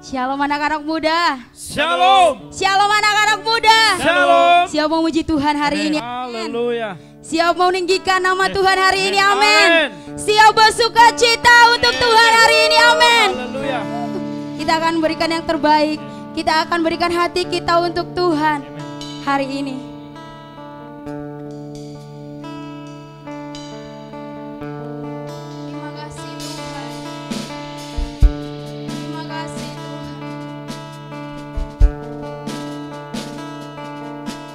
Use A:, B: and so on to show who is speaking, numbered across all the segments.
A: Shalom anak-anak muda.
B: Shalom.
A: Shalom anak-anak muda.
B: Shalom.
A: Siap mau muji Tuhan hari ini.
B: Haleluya.
A: Siap mau meninggikan nama Tuhan hari ini. Amin.
B: Amin.
A: Siap bersuka cita untuk Tuhan hari ini. Amin.
B: Haleluya.
A: Kita akan berikan yang terbaik. Kita akan berikan hati kita untuk Tuhan hari ini. Terima kasih Tuhan. Terima kasih Tuhan.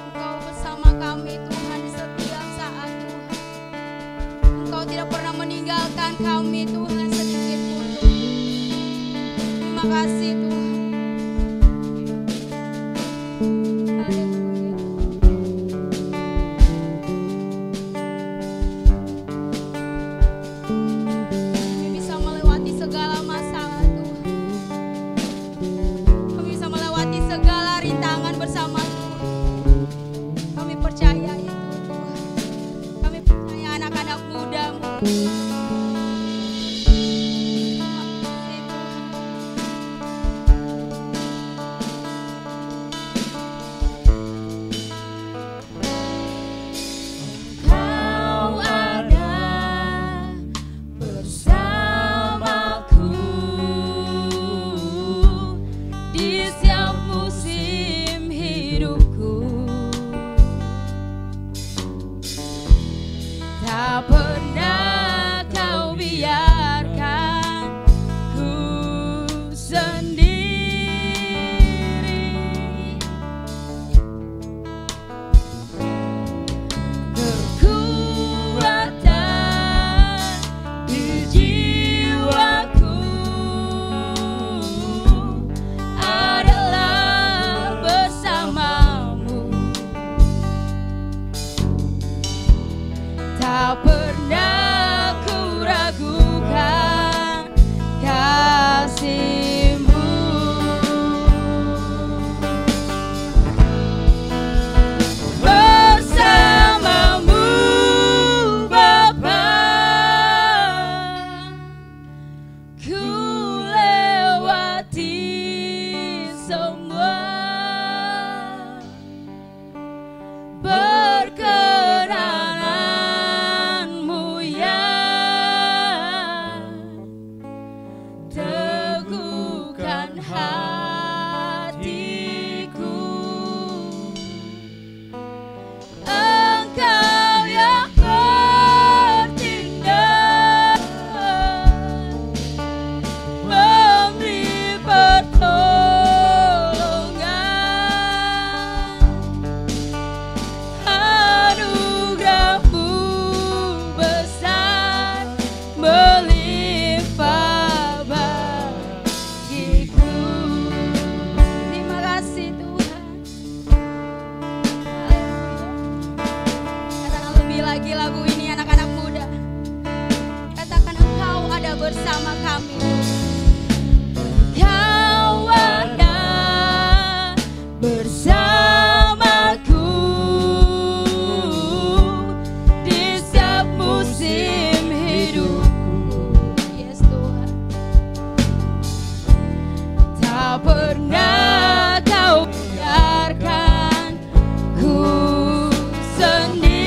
A: Engkau bersama kami Tuhan di setiap saat Tuhan. Engkau tidak pernah meninggalkan kami Tuhan sedikit pun Tuhan. Terima kasih Tuhan. Kami bisa melewati segala masalah Tuhan. Kami bisa melewati segala rintangan bersama Tuhan. Kami percaya itu Tuhan. Kami percaya anak-anak muda-Mu. Bersama kami Kau ada bersamaku di setiap musim hidupku. Yes Tuhan. Tak pernah Kau biarkan ku sendiri.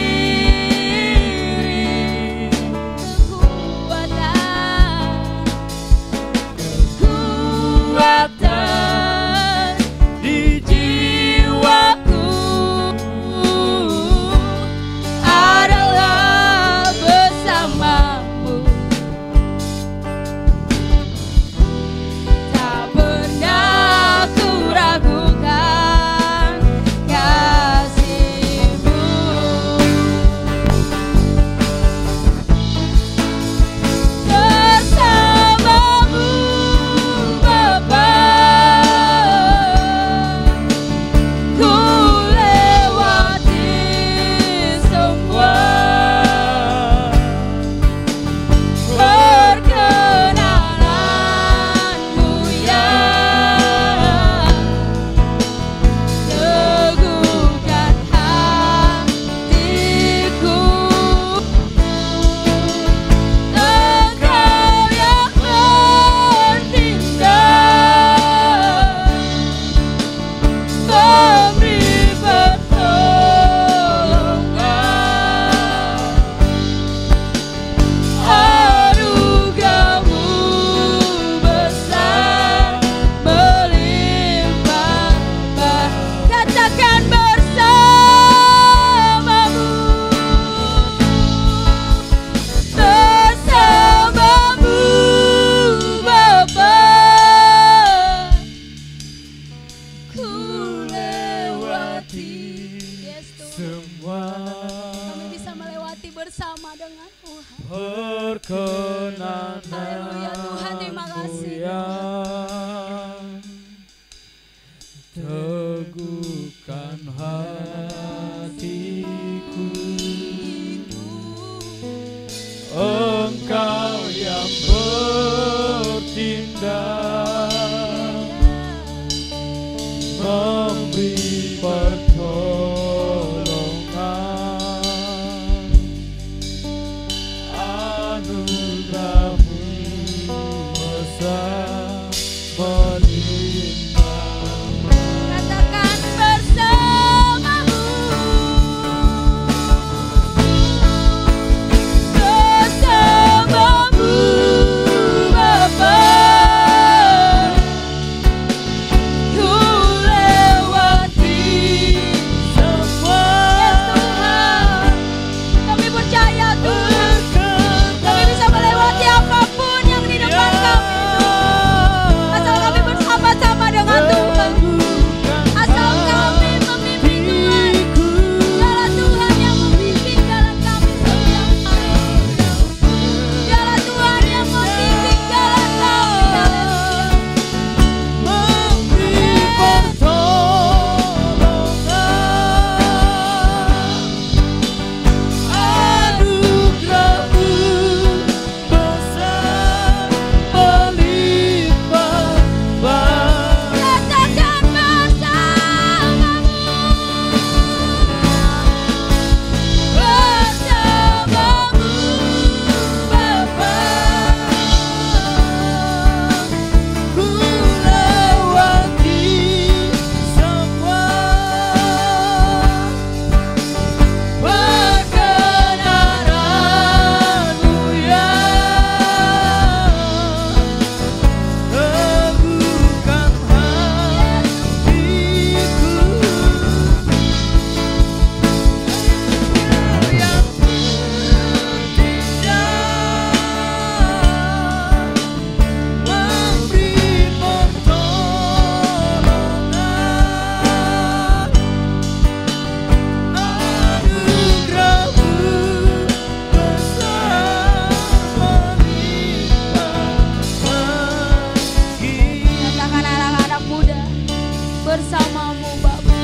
A: melewati bersama dengan Tuhan.
B: Perkenanan
A: Haleluya Tuhan, terima kasih.
B: Teguhkan hatiku, Engkau yang bertindak, memberi pertolongan, anugerah-Mu besar melimpah.
A: Katakan bersamamu, bersamamu Bapa, ku lewati semua. Yes Tuhan, kami percaya Tuhan, kami bisa melewati apapun yang di depan kami Tuhan. Asal kami bersama-sama dengan Tuhan, asal kami memimpin Tuhan. Dialah Tuhan yang membimbing jalan kami setiap hari. Dialah Tuhan yang membimbing jalan kami.
B: Memberi pertolongan, anugerah-Mu besar melimpah bagi.
A: Katakan bersamamu, bersamamu Bapa,
B: Ku lewati semua perkenanan-Mu ya, teguhkan hatiku, yang bertindak, memberi pertolongan, anugerah-Mu besar melimpah bagi.
A: katakan anak-anak muda, bersamamu Bapa,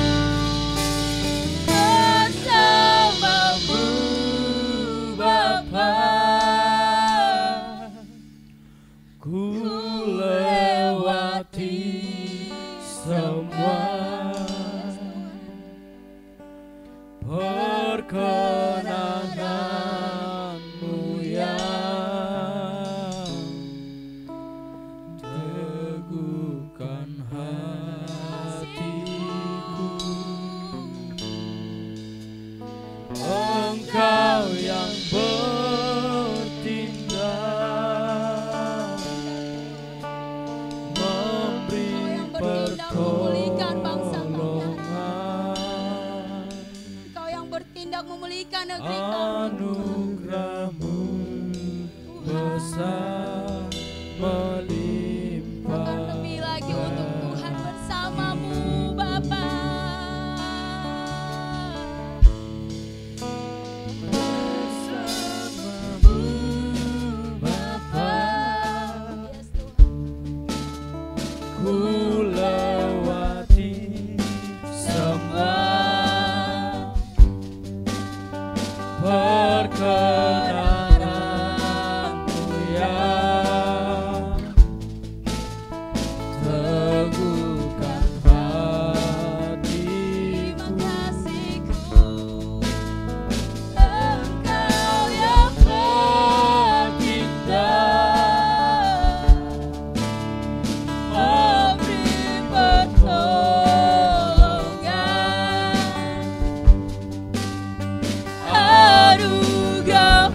A: bersamamu
B: Bapa, ku lewati semua perkenanan-Mu ya, teguhkan hatiku, Engkau yang bertindak, memberi
A: memulihkan bangsa kami.
B: pertolongan,
A: Engkau yang bertindak memulihkan negeri kami.
B: anugerah-Mu besar melimpah.
A: Bahkan lebih lagi untuk Tuhan, bersamamu Bapa,
B: Bersamamu Bapa,
A: yes Tuhan.
B: ku lewati semua perkenanan-Mu ya, teguhkan hatiku,
A: Engkau yang
B: bertindak, memberi pertolongan, anugerah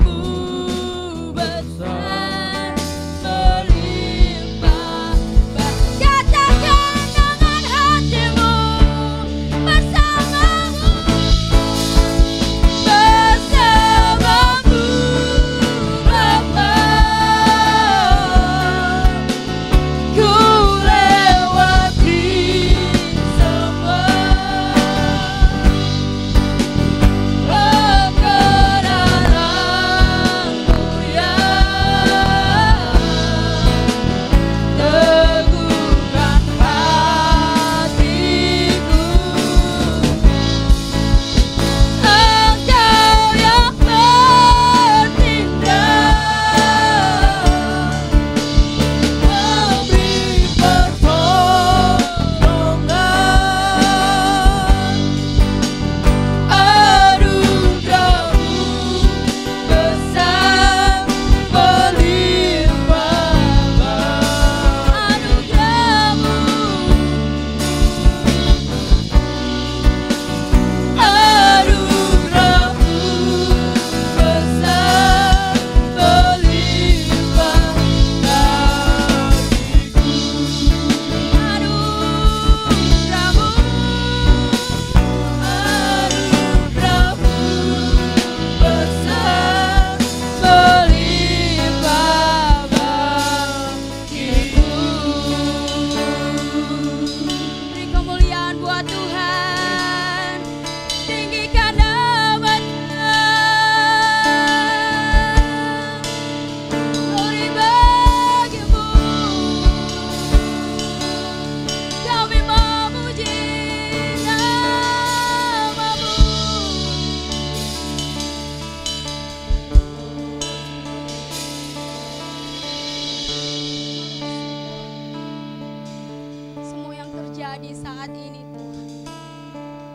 A: terjadi saat ini Tuhan.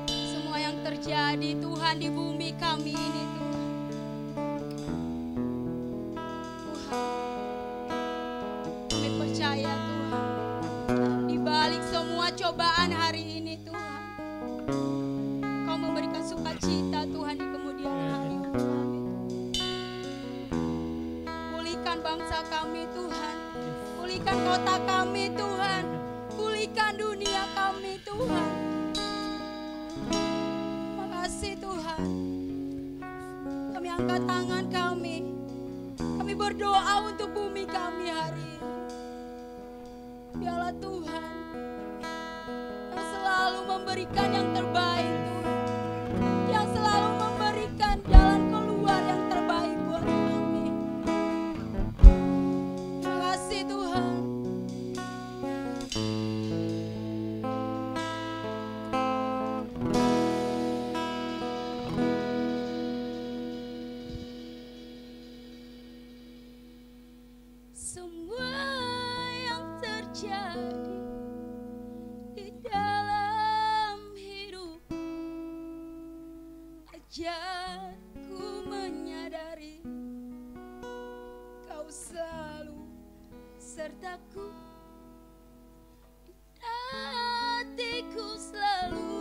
A: Semua yang terjadi Tuhan di bumi kami ini Tuhan. Kami percaya Tuhan, di balik semua cobaan hari ini Tuhan, Kau memberikan sukacita Tuhan di kemudian hari untuk kami. Pulihkan bangsa kami Tuhan, pulihkan kota kami Tuhan, pulihkan dunia kami Tuhan. Terima kasih Tuhan. Kami angkat tangan kami berdoa untuk bumi kami hari ini. Biarlah Tuhan yang selalu memberikan yang terbaik Tuhan, yang selalu memberikan jalan keluar yang terbaik buat kami. Terima kasih Tuhan. Semua yang terjadi di dalam hidup, ajarku menyadari Kau selalu sertaku. Di hatiku selalu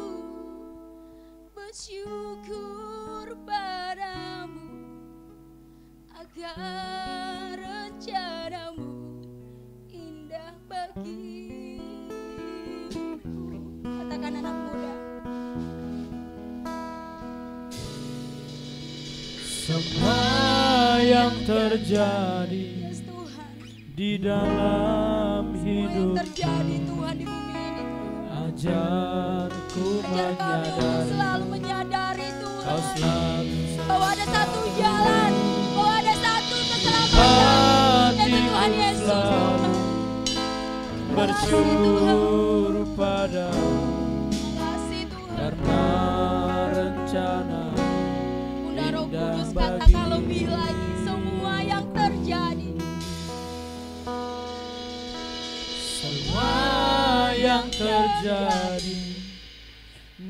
A: bersyukur padamu, agar rencanamu indah bagiku. Katakan anak muda.
B: Semua yang terjadi
A: Yes Tuhan,
B: di dalam
A: semua yang
B: hidup,
A: terjadi Tuhan di bumi ini Tuhan,
B: ajarku
A: ajar kami untuk
B: menyadari
A: selalu menyadari
B: Kau
A: Tuhan,
B: selalu
A: bahwa ada satu jalan, bahwa ada satu keselamatan, yaitu Tuhan Yesus Tuhan.
B: bersyukur padamu
A: Terima kasih Tuhan.
B: karena rencana
A: Bunda Roh
B: indah
A: Kudus
B: bagi
A: katakan lebih lagi semua yang terjadi.
B: semua yang terjadi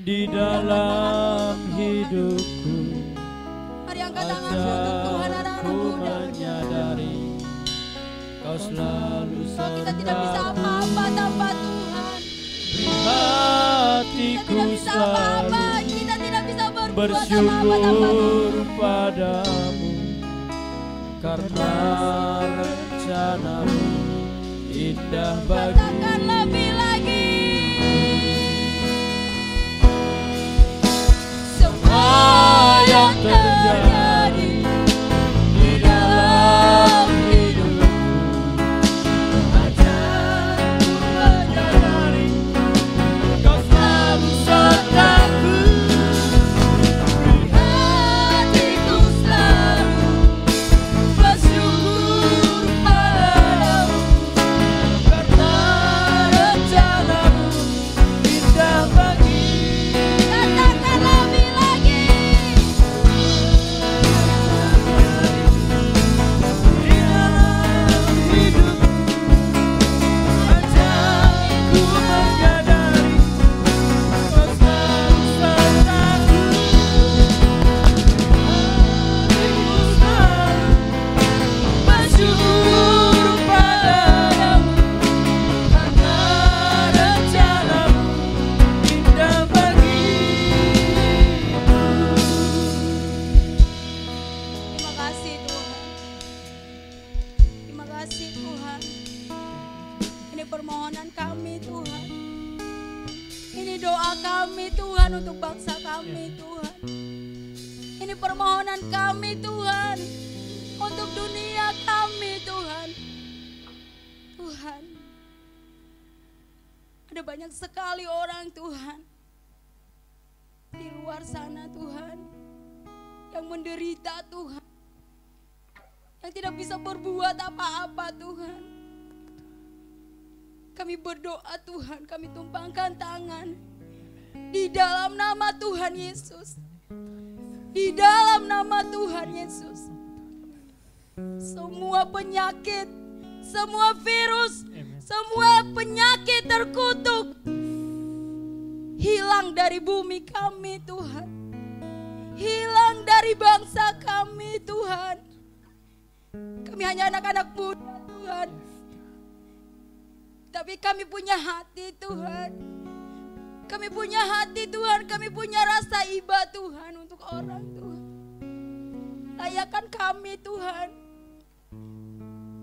B: di dalam hidupku.
A: Mari angkat tangan untuk Tuhan anak-anak
B: Ajarku
A: muda.
B: menyadari Kau selalu
A: Bahwa kita tidak bisa
B: sertaku.
A: apa-apa tanpa Tuhan.
B: Beri
A: Kita
B: hatiku
A: tidak bisa apa-apa,
B: selalu
A: kita tidak bisa berbuat apa-apa tanpa
B: bersyukur
A: Tuhan.
B: padamu karena rencanamu indah bagi
A: Katakan lebih lagi. Semua yang terjadi di dalam hidupku, ajarku menyadari
B: Kau selalu sertaku.
A: di hatiku selalu bersyukur padamu,
B: Karena rencanamu indah bagi
A: katakan lebih lagi.
B: di dalam hidup. Ajarku menyadari Kau selalu sertaku. Hatiku selalu bersyukur padamu karena rencanamu indah bagiku.
A: Terima kasih Tuhan. Terima kasih Tuhan. Ini permohonan kami Tuhan. Ini doa kami Tuhan untuk bangsa kami Tuhan. Ini permohonan kami Tuhan untuk dunia kami Tuhan. Tuhan, ada banyak sekali orang Tuhan di luar sana Tuhan yang menderita Tuhan, yang tidak bisa berbuat apa-apa Tuhan. Kami berdoa Tuhan, kami tumpangkan tangan di dalam nama Tuhan Yesus. Di dalam nama Tuhan Yesus. Semua penyakit, semua virus, semua penyakit terkutuk hilang dari bumi kami Tuhan. Hilang dari bangsa kami Tuhan. Kami hanya anak-anak muda Tuhan. Tapi kami punya hati Tuhan. Kami punya hati Tuhan. Kami punya rasa iba Tuhan untuk orang Tuhan. Layakkan kami Tuhan.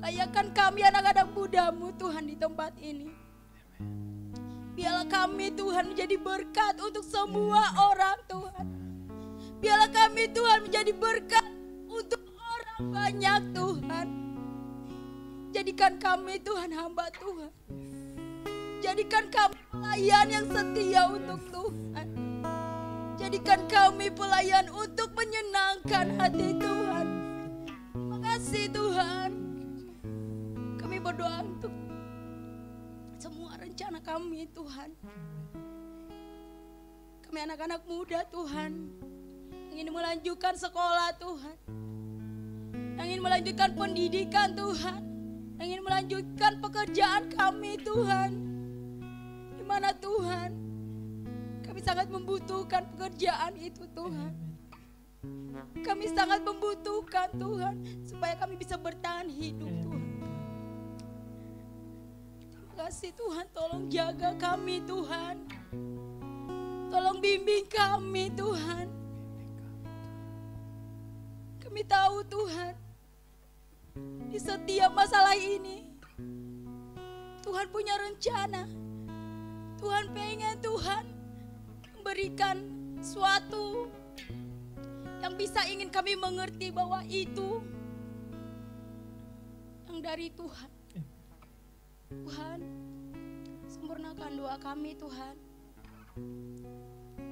A: Layakkan kami anak-anak muda-Mu Tuhan di tempat ini. Biarlah kami Tuhan menjadi berkat untuk semua orang Tuhan. Biarlah kami Tuhan menjadi berkat untuk orang banyak Tuhan. Jadikan kami Tuhan hamba Tuhan. Jadikan kami pelayan yang setia untuk Tuhan. Jadikan kami pelayan untuk menyenangkan hati Tuhan. Terima kasih Tuhan. Kami berdoa untuk semua rencana kami Tuhan. Kami anak-anak muda Tuhan, ingin melanjutkan sekolah Tuhan, ingin melanjutkan pendidikan Tuhan, ingin melanjutkan pekerjaan kami Tuhan. Di mana Tuhan, kami sangat membutuhkan pekerjaan itu Tuhan. Kami sangat membutuhkan Tuhan, supaya kami bisa bertahan hidup Tuhan. Terima kasih Tuhan, tolong jaga kami Tuhan. Tolong bimbing kami Tuhan. Kami tahu Tuhan, di setiap masalah ini Tuhan punya rencana. Tuhan pengen Tuhan memberikan suatu yang bisa ingin kami mengerti bahwa itu yang dari Tuhan. Tuhan, sempurnakan doa kami Tuhan.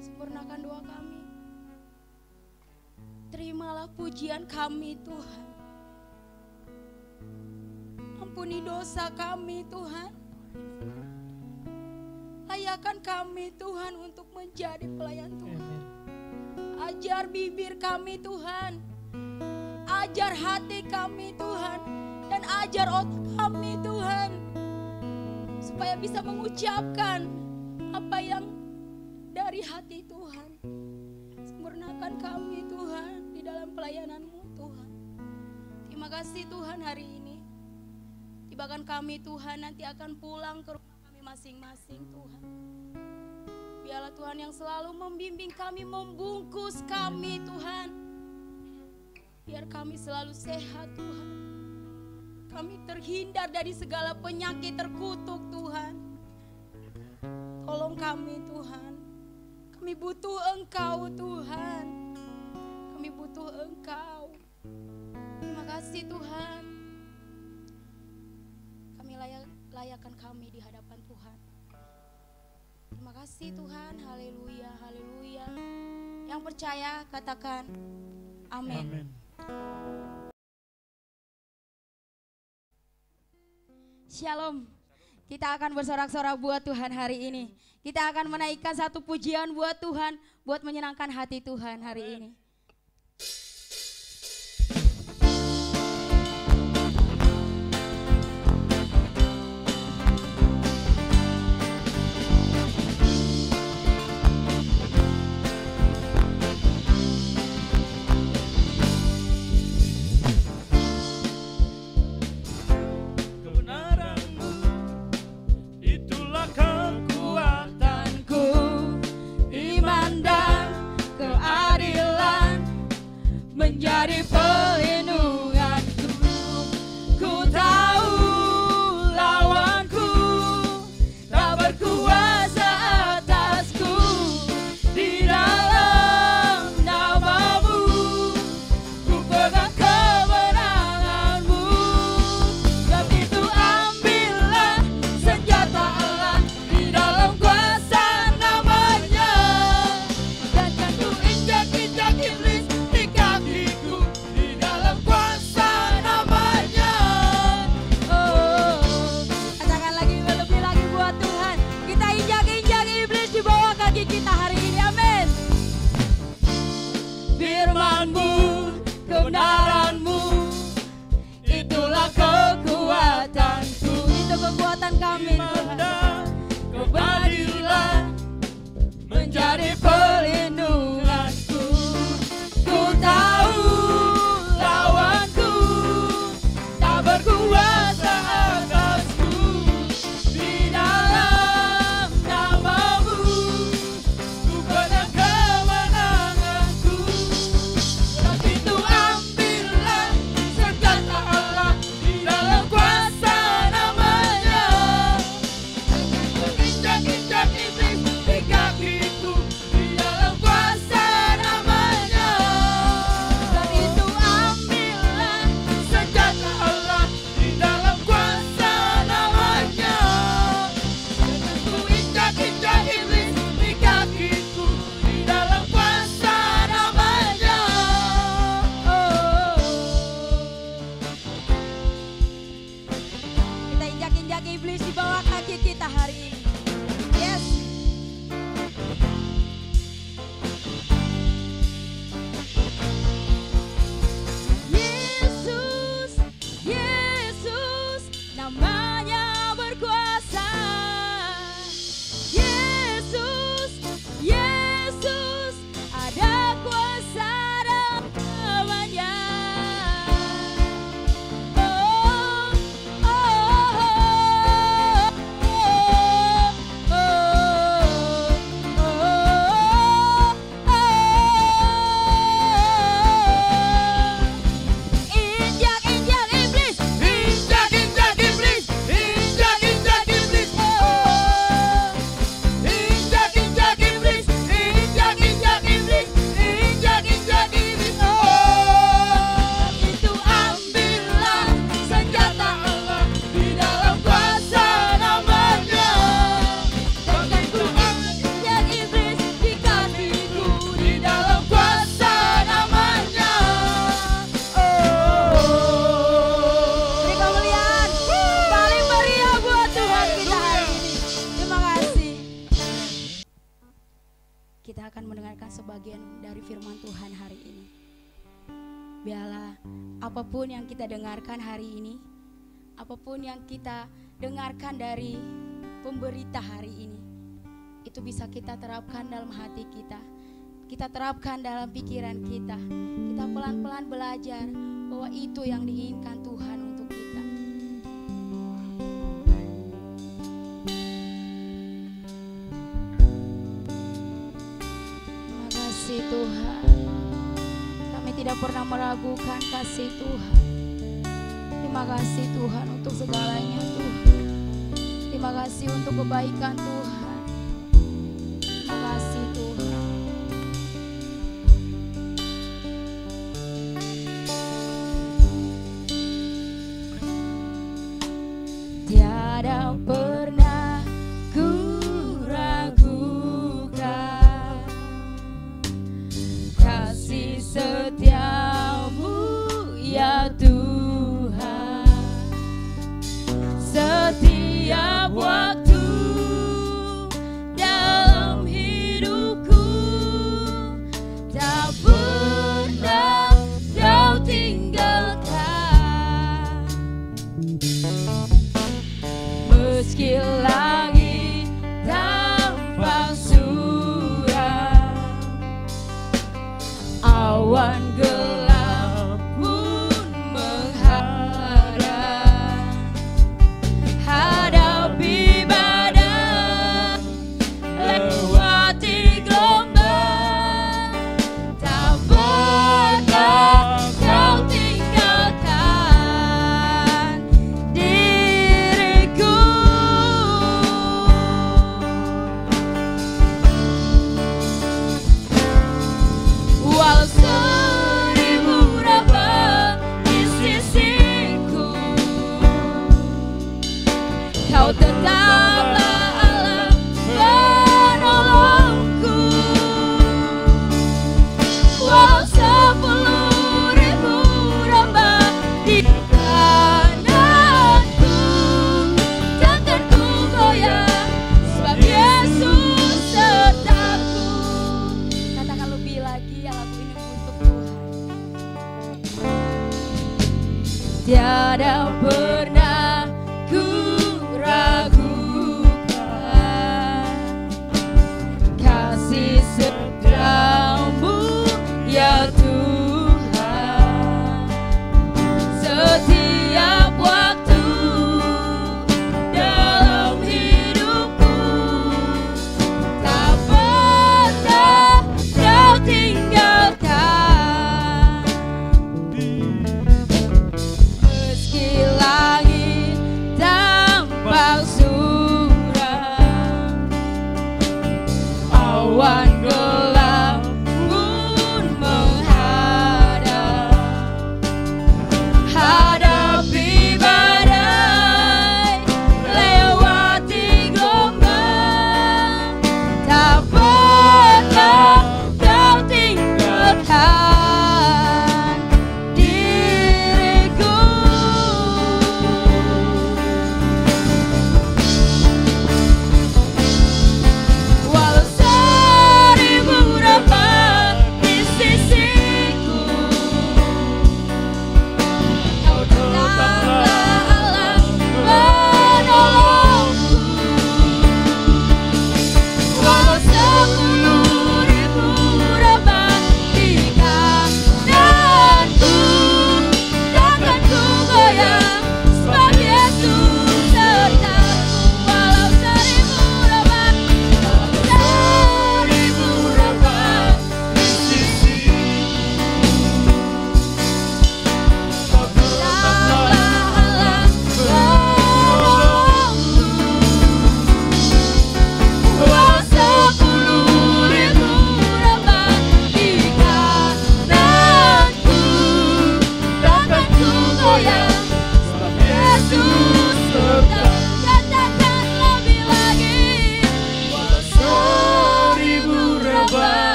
A: Sempurnakan doa kami. Terimalah pujian kami Tuhan. Ampuni dosa kami Tuhan. Layakkan kami Tuhan untuk menjadi pelayan Tuhan. Ajar bibir kami Tuhan. Ajar hati kami Tuhan. Dan ajar otak kami Tuhan. Supaya bisa mengucapkan apa yang dari hati Tuhan. Sempurnakan kami Tuhan di dalam pelayanan-Mu Tuhan. Terima kasih Tuhan hari ini. Tibakan kami Tuhan nanti akan pulang ke rumah kami masing-masing Tuhan. Biarlah Tuhan yang selalu membimbing kami, membungkus kami Tuhan. Biar kami selalu sehat Tuhan. Kami terhindar dari segala penyakit terkutuk Tuhan. Tolong kami Tuhan. Kami butuh Engkau Tuhan. Kami butuh Engkau. Terima kasih Tuhan. Kami layakkan kami di hadapan Tuhan. Terima kasih Tuhan. Haleluya, haleluya. Yang percaya katakan amin.
B: Amin.
A: Shalom. Kita akan bersorak-sorak buat Tuhan hari ini. Kita akan menaikkan satu pujian buat Tuhan, buat menyenangkan hati Tuhan hari ini.
B: Menjadi pelindunganku, ku tahu lawanku tak berkuasa atasku. Di dalam nama-Mu ku pegang kemenangan-Mu. Sebab itu ambillah senjata Allah di dalam kuasa nama-Nya, dan kan ku injak-injak iblis di kakiku di dalam kuasa nama-Nya. Oh,
A: Katakan lagi, lebih lagi buat Tuhan. Kita injak-injak iblis di bawah kaki kita hari ini. Amin.
B: Firman-Mu, kebenaran-Mu, itulah kekuatanku.
A: Itu kekuatan kami
B: Iman
A: Tuhan.
B: dan keadilan menjadi perlindunganku. Ku tahu lawanku tak berkuasa atasku. Di dalam namamu ku pegang kemenanganku. Dan itu ambillah senjata Allah di dalam kuasa namanya. Injak-injak iblis di kakiku di dalam kuasa namanya. Dan itu ambillah senjata Allah di dalam kuasa namanya. Ku injak-injak iblis di kakiku di dalam kuasa namanya.
A: Kita injak-injak iblis di bawah kaki kita hari ini. Yes. Yesus, Yesus, namanya berkuasa. Yesus, Yesus, ada kuasa dalam namanya. Oh, oh, oh, oh, injak-injak iblis,
B: Injak-injak iblis, injak-injak iblis, injak-injak iblis, injak-injak iblis, injak-injak iblis.
A: itu
B: Ambillah senjata Allah di dalam kuasa namanya. Dan ku
A: injak iblis di kakiku
B: di dalam kuasa namanya.
A: Beri kemuliaan paling meriah buat Tuhan kita hari ini. Terima kasih. Kita akan mendengarkan sebagian dari firman Tuhan hari ini. Biarlah apapun yang kita dengarkan hari ini, apapun yang kita dengarkan dari pemberita hari ini, itu bisa kita terapkan dalam hati kita. Kita terapkan dalam pikiran kita. Kita pelan-pelan belajar bahwa itu yang diinginkan Tuhan untuk kita. Terima kasih Tuhan. Kami tidak pernah meragukan kasih Tuhan. Terima kasih Tuhan untuk segalanya Tuhan. Terima kasih untuk kebaikan Tuhan. Terima kasih Tuhan. Tiada pernah ku ragukan kasih setiamu ya Tuhan. Setiap waktu dalam hidupku tak pernah kau tinggalkan. Meski langit tampak suram, awan gelap pun menghadang. Hadapi badai, lewati gelombang, tak pernah kau tinggalkan diriku. Walau seribu rabah di sisiku, kau tetaplah Allah penolongku. Walau 10.000 rabah di kananku, takkan ku goyah sebab Yesus sertaku. Katakan lebih lagi ya lagu ini untuk Tuhan. Tiada pernah ku ragukan kasih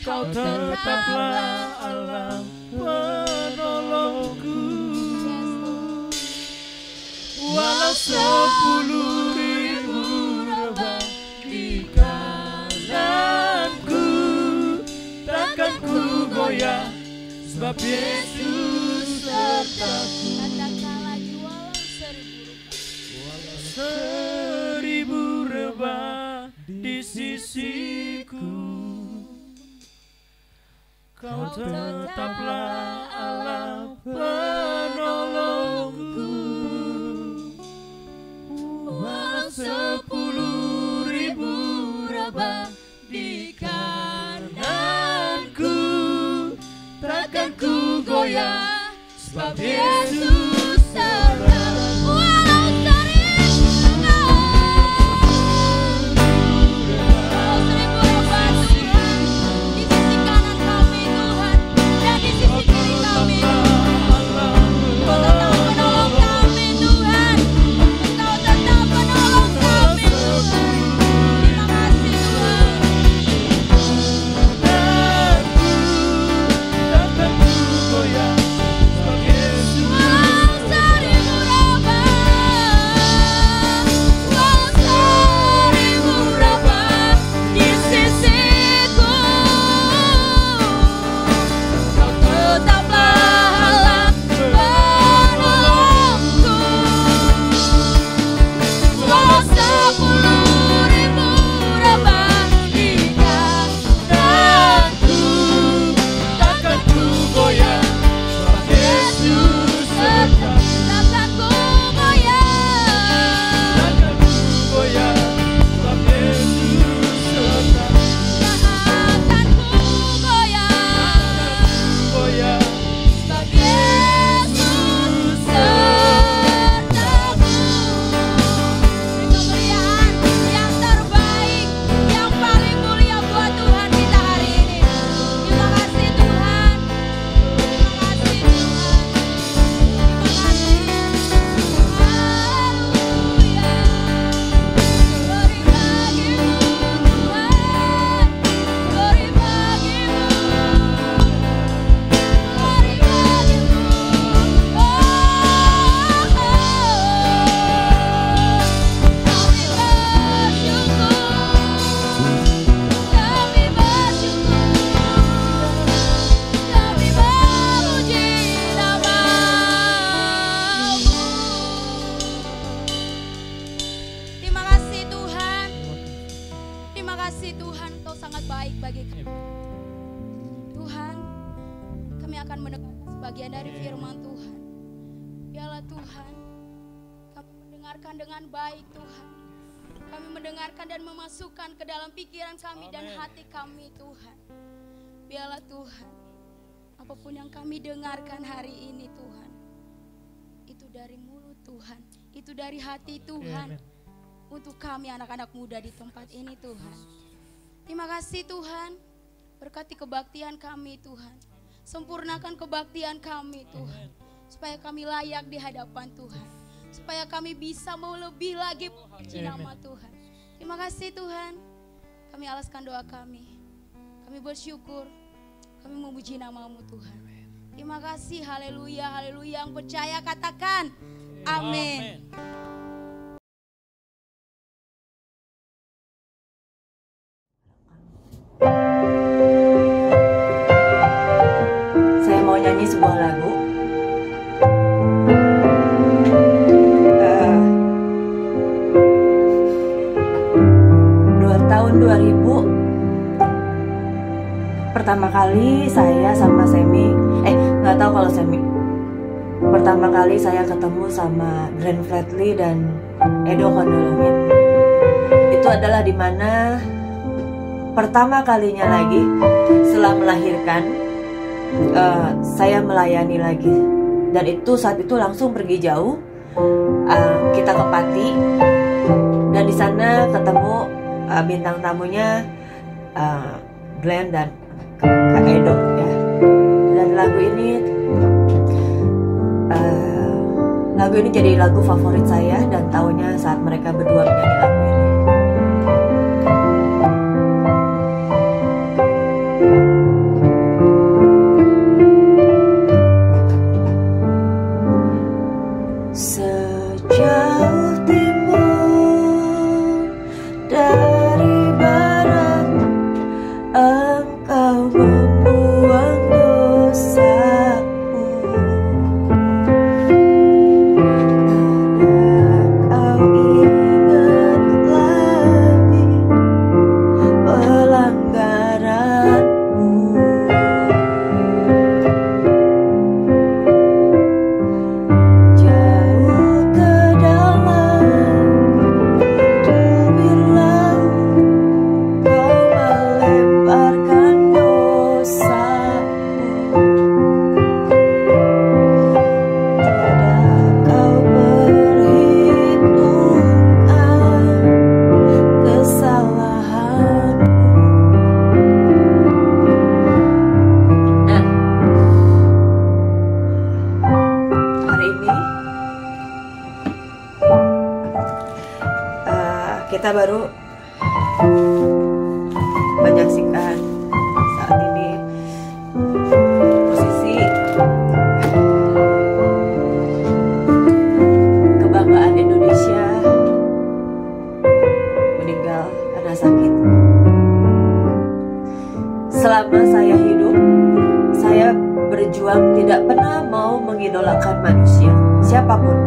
B: Kau tetaplah Allah penolongku. Walau 10.000 rebah di kananku, takkan ku goyah, sebab Yesus sertaku.
A: Katakan lagi, walau
B: 1000 rebah di sisiku, Kau tetaplah Allah penolongku. Walau 10.000 rebah di kananku, takkan ku goyah, sebab Yesus sertaku.
A: walau 1000 rebah Tuhan di sisi kanan kami Tuhan, dan di sisi kiri kami. Engkau tetap menolong kami Tuhan, Engkau tetap menolong kami Tuhan. Terima kasih Tuhan.
B: Takkan ku goyah, sebab Yesus
A: Walau 1000 rebah di sisiku, Kau tetaplah Allah penolongku. Walau 10.000 rebah di kananku,
B: takkan ku goyah, sebab Yesus sertaku.
A: takkan ku goyah,
B: Takkan ku goyah, sebab Yesus sertaku.
A: takkan ku goyah, sebab Yesus sertaku. Kemuliaan yang terbaik, yang paling mulia buat Tuhan kita hari ini. Terima kasih Tuhan, terima kasih Tuhan, terima kasih. Haleluya. Glory bagimu Tuhan, glory bagimu, glory bagimu. Kami bersyukur, kami memuji nama-Mu. Terima kasih Tuhan, terima kasih Tuhan, Engkau sangat baik bagi kami. Tuhan, kami akan mendengarkan sebagian dari firman Tuhan. Biarlah Tuhan, kami mendengarkan dengan baik Tuhan. Kami mendengarkan dan memasukkan ke dalam pikiran kami dan hati kami Tuhan. Biarlah Tuhan, apapun yang kami dengarkan hari ini Tuhan, itu dari mulut Tuhan, itu dari hati Tuhan. Untuk kami anak-anak muda di tempat ini Tuhan. Terima kasih Tuhan, berkati kebaktian kami Tuhan. Sempurnakan kebaktian kami Tuhan, supaya kami layak di hadapan Tuhan, supaya kami bisa mau lebih lagi memuji nama Tuhan. Terima kasih Tuhan, kami alaskan doa kami. Kami bersyukur, kami memuji nama-Mu Tuhan. Terima kasih, haleluya, haleluya. Yang percaya katakan amin.
C: Saya mau nyanyi sebuah lagu. Tahun 2000 pertama kali saya sama Semi, nggak tahu kalau Semi. Pertama kali saya ketemu sama Glenn Fredly dan Edo Kondolongin. Itu adalah dimana pertama kalinya lagi setelah melahirkan saya melayani lagi, dan itu saat itu langsung pergi jauh. Kita ke Pati dan di sana ketemu bintang tamunya Glenn dan Kak Edo ya. Dan lagu ini jadi lagu favorit saya, dan tahunya saat mereka berdua menyanyi lagu ini. membuang dosaku. Kau ingat lagi pelanggaranmu. Jauh ke dalam tubirlah kau melemparkan dosaku. Tiada kau perhitungkan kesalahanku. Nah, hari ini kita baru menyaksikan saat ini posisi kebanggaan Indonesia meninggal karena sakit. Selama saya hidup, saya berjuang tidak pernah mau mengidolakan manusia siapapun,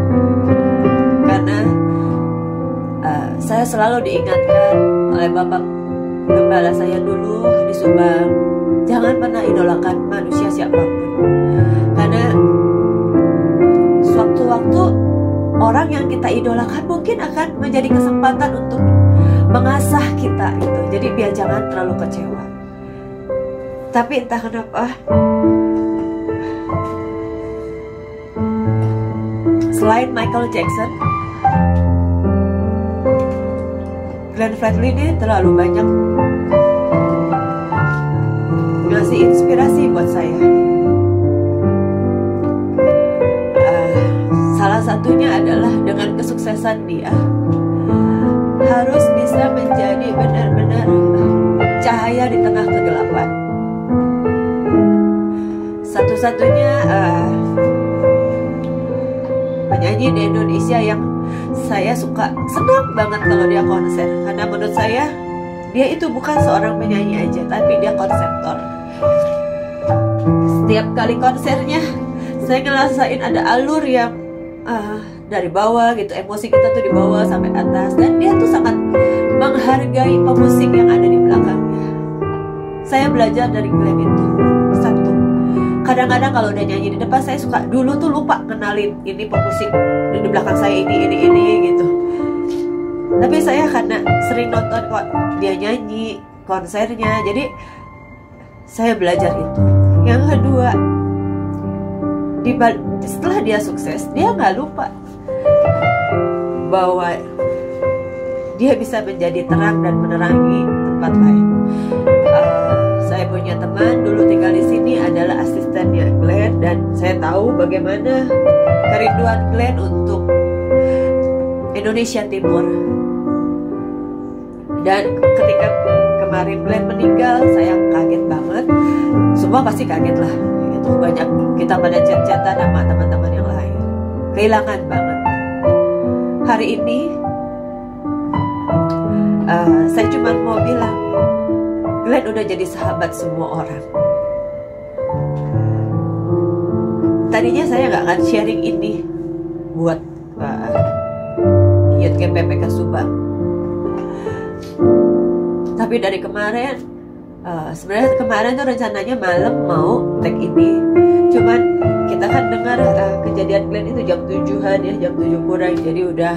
C: karena saya selalu diingatkan oleh Bapak Gembala saya dulu di Subang, jangan pernah idolakan manusia siapapun, karena sewaktu-waktu orang yang kita idolakan mungkin akan menjadi kesempatan untuk mengasah kita itu. Jadi biar jangan terlalu kecewa. Tapi entah kenapa selain Michael Jackson, Glenn Fredly ini terlalu banyak ngasih inspirasi buat saya. Salah satunya adalah dengan kesuksesan dia harus bisa menjadi benar-benar cahaya di tengah kegelapan. Satu-satunya penyanyi di Indonesia yang saya senang banget kalau dia konser, karena menurut saya dia itu bukan seorang penyanyi aja, tapi dia konseptor. Setiap kali konsernya saya ngerasain ada alur yang dari bawah gitu, emosi kita tuh dibawa sampai atas, dan dia tuh sangat menghargai pemusik yang ada di belakangnya. Saya belajar dari Glenn itu satu. Kadang-kadang kalau udah nyanyi di depan, saya suka dulu tuh lupa kenalin ini pemusik di belakang saya ini gitu. Tapi saya karena sering nonton kok dia nyanyi konsernya, jadi saya belajar itu. Yang kedua, setelah dia sukses, dia nggak lupa bahwa dia bisa menjadi terang dan menerangi tempat lain. Saya punya teman dulu tinggal di sini adalah asistennya Glenn, dan saya tahu bagaimana kerinduan Glenn untuk Indonesia Timur. Dan ketika kemarin Glenn meninggal, saya kaget banget. Semua pasti kaget lah. Itu banyak kita pada chat-chatan sama teman-teman yang lain. Kehilangan banget. Hari ini saya cuma mau bilang, Glenn udah jadi sahabat semua orang. Tadinya saya nggak akan sharing ini buat Youth Camp PPK Subang. Tapi dari kemarin, sebenarnya kemarin tuh rencananya malam mau tag ini. Cuman kita kan dengar kejadian Glenn itu jam 7-an ya, jam 7 kurang. Jadi udah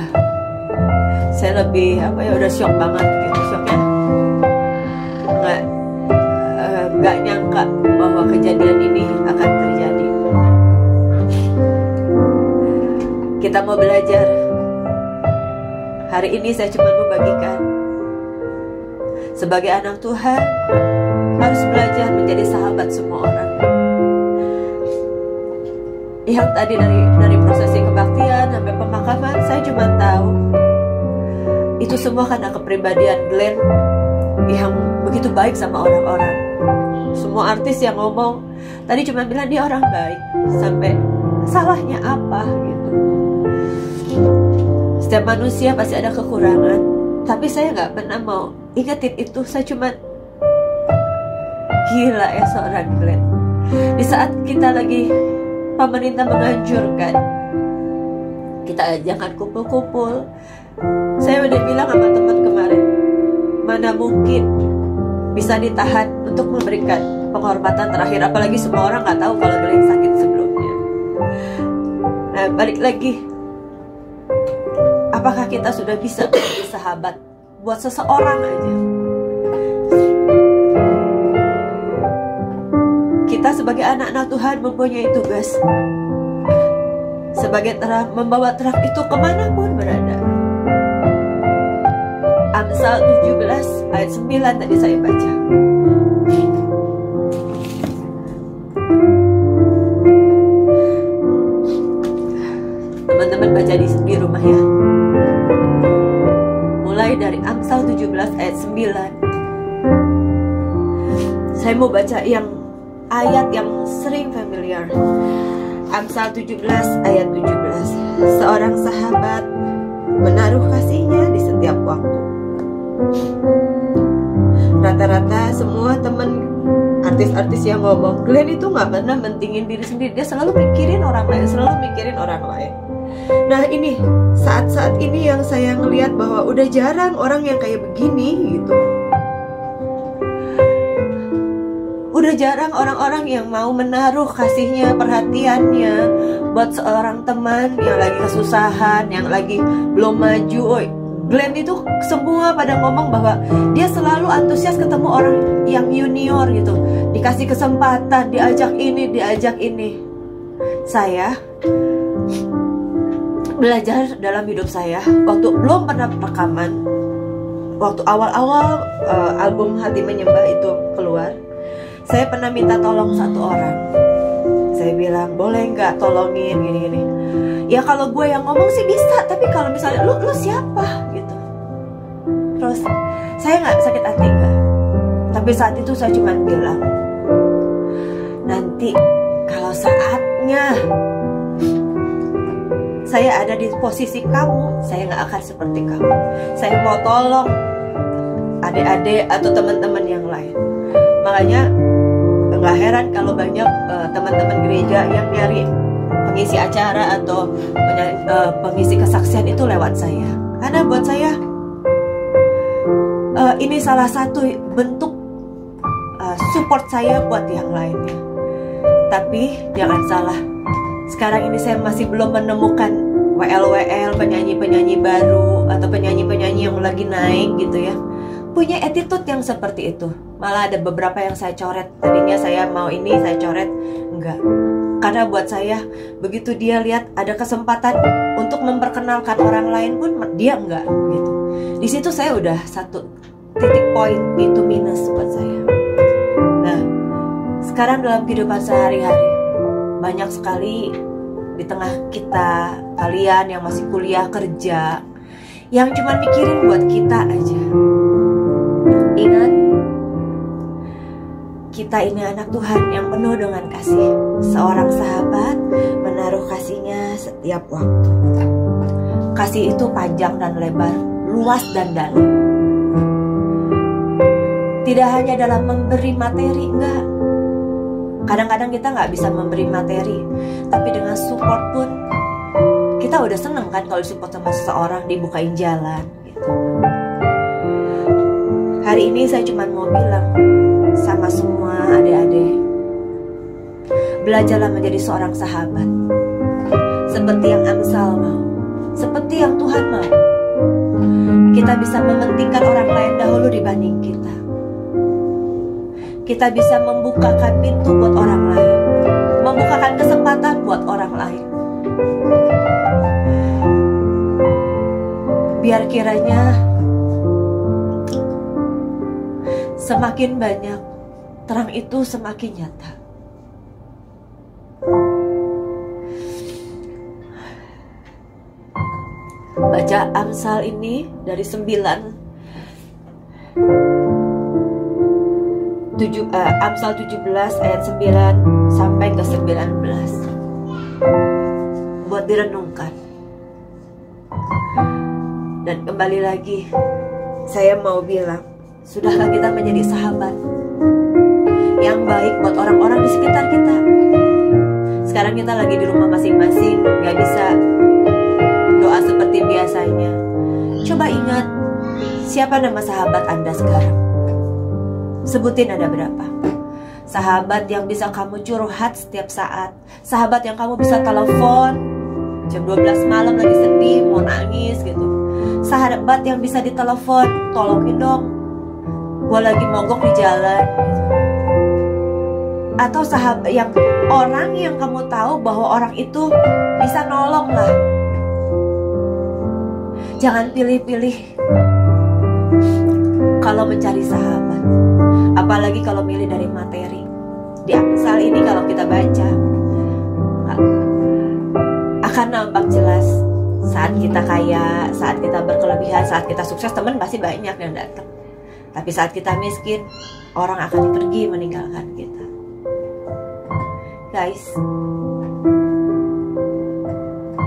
C: saya lebih udah shock banget gitu, shocknya nggak nyangka bahwa kejadian ini akan terjadi. Kita mau belajar. Hari ini saya cuma membagikan, sebagai anak Tuhan harus belajar menjadi sahabat semua orang. Yang tadi dari prosesi kebaktian sampai pemakaman, saya cuma tahu itu semua karena kepribadian Glenn yang begitu baik sama orang-orang. Semua artis yang ngomong tadi cuma bilang dia orang baik, sampai salahnya apa gitu. Setiap manusia pasti ada kekurangan, tapi saya nggak pernah mau ingetin itu. Saya cuma Gila ya seorang Glenn. Di saat kita lagi pemerintah menganjurkan kita jangan kumpul-kumpul, saya udah bilang sama teman kemarin, mana mungkin bisa ditahan untuk memberikan penghormatan terakhir, apalagi semua orang nggak tahu kalau Glenn sakit sebelumnya. Nah, balik lagi, apakah kita sudah bisa menjadi sahabat buat seseorang aja? Kita sebagai anak-anak Tuhan mempunyai tugas sebagai terang, membawa terang itu kemanapun berada. Amsal 17 ayat 9 tadi saya baca. Teman-teman baca di rumah ya. Mulai dari Amsal 17 ayat 9. Saya mau baca yang ayat yang sering familiar. Amsal 17 ayat 17. Seorang sahabat menaruh kasihnya di setiap waktu. Rata-rata semua temen artis-artis yang ngomong, Glenn itu gak pernah mentingin diri sendiri. Dia selalu mikirin orang lain, selalu mikirin orang lain. Nah ini, saat-saat ini yang saya ngelihat bahwa udah jarang orang yang kayak begini gitu. Udah jarang orang-orang yang mau menaruh kasihnya, perhatiannya buat seorang teman yang lagi kesusahan, yang lagi belum maju. Glenn itu semua pada ngomong bahwa dia selalu antusias ketemu orang yang junior gitu, dikasih kesempatan, diajak ini, diajak ini. Saya belajar dalam hidup saya waktu belum pernah rekaman, waktu awal-awal album Hati Menyembah itu keluar, saya pernah minta tolong satu orang. Saya bilang, boleh nggak tolongin gini-gini. Ya kalau gue yang ngomong sih bisa, tapi kalau misalnya lu siapa gitu. Terus saya nggak sakit hati nggak. Tapi saat itu saya cuma bilang, nanti kalau saatnya saya ada di posisi kamu, saya nggak akan seperti kamu. Saya mau tolong adik-adik atau teman-teman yang lain. Makanya nggak heran kalau banyak teman-teman gereja yang nyari pengisi acara atau pengisi kesaksian itu lewat saya. Karena buat saya ini salah satu bentuk support saya buat yang lainnya. Tapi jangan salah, sekarang ini saya masih belum menemukan WL penyanyi-penyanyi baru atau penyanyi-penyanyi yang lagi naik gitu ya, punya attitude yang seperti itu. Malah ada beberapa yang saya coret. Tadinya saya mau ini, saya coret. Enggak. Karena buat saya, begitu dia lihat ada kesempatan untuk memperkenalkan orang lain pun, dia enggak gitu. Di situ saya udah satu titik poin itu minus buat saya. Nah, sekarang dalam kehidupan sehari-hari, banyak sekali di tengah kita, kalian yang masih kuliah, kerja, yang cuma mikirin buat kita aja. Ingat, kita ini anak Tuhan yang penuh dengan kasih. Seorang sahabat menaruh kasihnya setiap waktu. Kasih itu panjang dan lebar, luas dan dalam. Tidak hanya dalam memberi materi, enggak. Kadang-kadang kita nggak bisa memberi materi, tapi dengan support pun kita udah seneng kan kalau support sama seseorang, dibukain jalan gitu. Hari ini saya cuma mau bilang sama semua adik-adik, belajarlah menjadi seorang sahabat, seperti yang Amsal mau, seperti yang Tuhan mau. Kita bisa mementingkan orang lain dahulu dibanding kita. Kita bisa membukakan pintu buat orang lain, membukakan kesempatan buat orang lain. Biar kiranya semakin banyak, terang itu semakin nyata. Baca Amsal ini dari 9 Amsal 17 ayat 9 sampai ke 19 buat direnungkan. Dan kembali lagi, saya mau bilang, sudahlah kita menjadi sahabat. yang baik buat orang-orang di sekitar kita. Sekarang kita lagi di rumah masing-masing, gak bisa doa seperti biasanya. Coba ingat, siapa nama sahabat Anda sekarang? Sebutin ada berapa? Sahabat yang bisa kamu curhat setiap saat, sahabat yang kamu bisa telepon jam 12 malam lagi sedih, mau nangis gitu. Sahabat yang bisa ditelepon, tolongin dong, gue lagi mogok di jalan gitu. Atau sahabat yang orang yang kamu tahu bahwa orang itu bisa nolong lah. Jangan pilih-pilih kalau mencari sahabat, apalagi kalau milih dari materi. Di Amsal ini kalau kita baca akan nampak jelas. Saat kita kaya, saat kita berkelebihan, saat kita sukses, teman pasti banyak yang datang. Tapi saat kita miskin, orang akan pergi meninggalkan kita. Guys,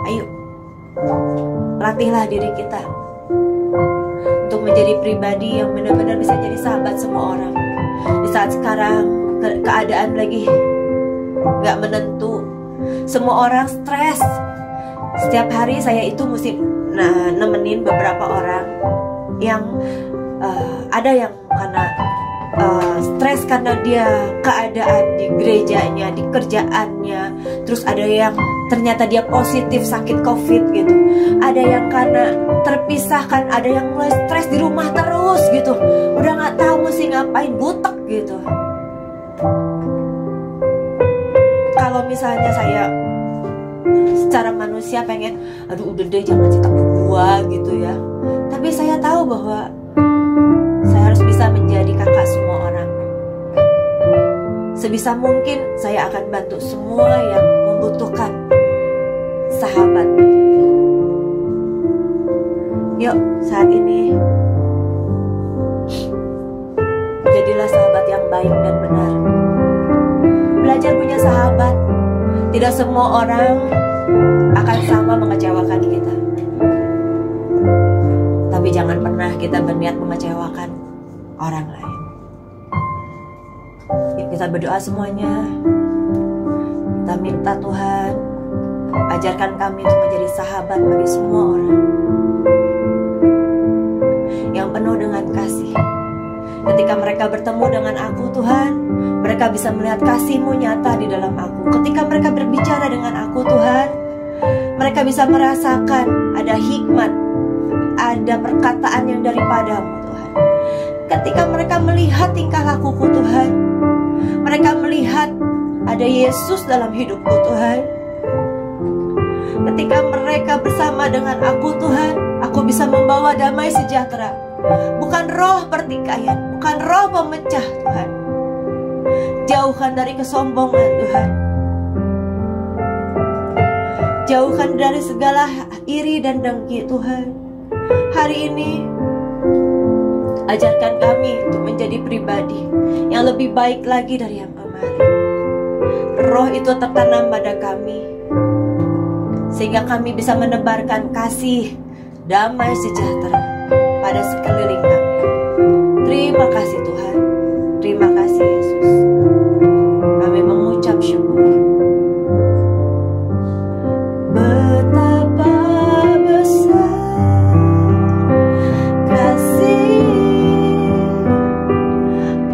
C: ayo latihlah diri kita untuk menjadi pribadi yang benar-benar bisa jadi sahabat semua orang. Di saat sekarang keadaan lagi gak menentu, semua orang stres. Setiap hari saya itu mesti nemenin beberapa orang yang ada yang karena stres karena dia keadaan di gerejanya, di kerjaannya. Terus ada yang ternyata dia positif sakit COVID gitu. Ada yang karena terpisahkan, ada yang mulai stres di rumah terus gitu. Udah gak tahu mesti ngapain, butek gitu. Kalau misalnya saya secara manusia pengen, aduh udah deh jangan cerita ke gua gitu ya. Tapi saya tahu bahwa saya harus bisa menjadi kakak semua orang. Sebisa mungkin saya akan bantu semua yang membutuhkan sahabat. Yuk saat ini jadilah sahabat yang baik dan benar. Belajar punya sahabat. Tidak semua orang akan sama mengecewakan kita. Tapi jangan pernah kita berniat mengecewakan orang lain. Kita berdoa semuanya. Kita minta Tuhan, ajarkan kami untuk menjadi sahabat bagi semua orang yang penuh dengan kasih. Ketika mereka bertemu dengan aku Tuhan, mereka bisa melihat kasih-Mu nyata di dalam aku. Ketika mereka berbicara dengan aku Tuhan, mereka bisa merasakan ada hikmat, ada perkataan yang daripadamu Tuhan. Ketika mereka melihat tingkah lakuku Tuhan, mereka melihat ada Yesus dalam hidupku Tuhan. Ketika mereka bersama dengan aku Tuhan, aku bisa membawa damai sejahtera. Bukan roh pertikaian, bukan roh pemecah Tuhan. Jauhkan dari kesombongan Tuhan. Jauhkan dari segala iri dan dengki Tuhan. Hari ini ajarkan kami untuk menjadi pribadi yang lebih baik lagi dari yang kemarin. Roh itu tertanam pada kami, sehingga kami bisa menebarkan kasih, damai sejahtera pada sekeliling kami. Terima kasih Tuhan. Terima kasih Yesus. Kami mengucap syukur. Betapa besar kasih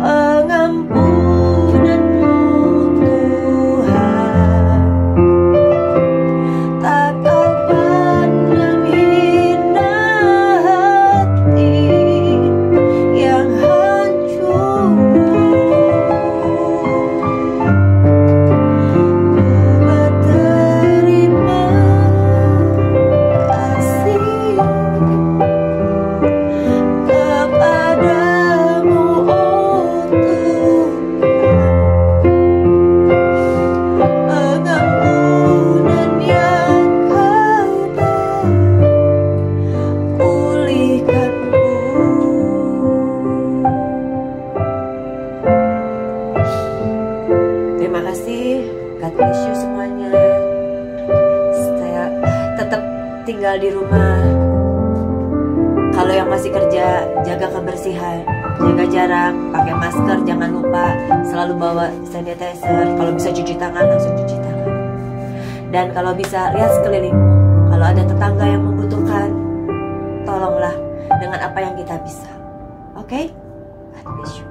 C: pengampunan-Mu Tuhan. Tak kau pandang hina hati yang hancur. Terima kasih, God bless you semuanya. Saya tetap tinggal di rumah. Kalau yang masih kerja, jaga kebersihan. jaga jarak, pakai masker, jangan lupa selalu bawa sanitizer. Kalau bisa cuci tangan, langsung cuci tangan. Dan kalau bisa lihat sekelilingmu, kalau ada tetangga yang membutuhkan, tolonglah dengan apa yang kita bisa. Oke? God bless you.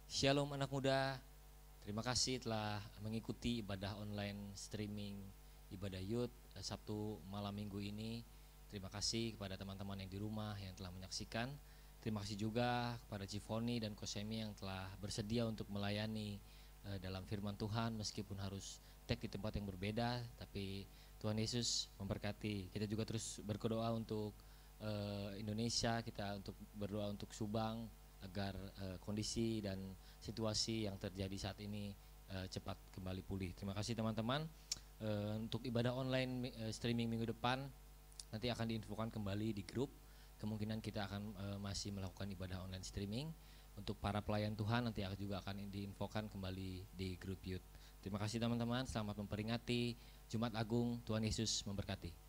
D: Shalom anak muda, terima kasih telah mengikuti ibadah online streaming ibadah youth Sabtu malam minggu ini. Terima kasih kepada teman-teman yang di rumah yang telah menyaksikan. Terima kasih juga kepada Cifoni dan Kosemi yang telah bersedia untuk melayani dalam firman Tuhan meskipun harus take di tempat yang berbeda, tapi Tuhan Yesus memberkati. Kita juga terus berdoa untuk Indonesia, kita untuk berdoa untuk Subang agar kondisi dan situasi yang terjadi saat ini cepat kembali pulih. Terima kasih teman-teman. Untuk ibadah online streaming minggu depan nanti akan diinfokan kembali di grup. Kemungkinan kita akan masih melakukan ibadah online streaming. Untuk para pelayan Tuhan nanti juga akan diinfokan kembali di grup youth. Terima kasih teman-teman, selamat memperingati Jumat Agung. Tuhan Yesus memberkati.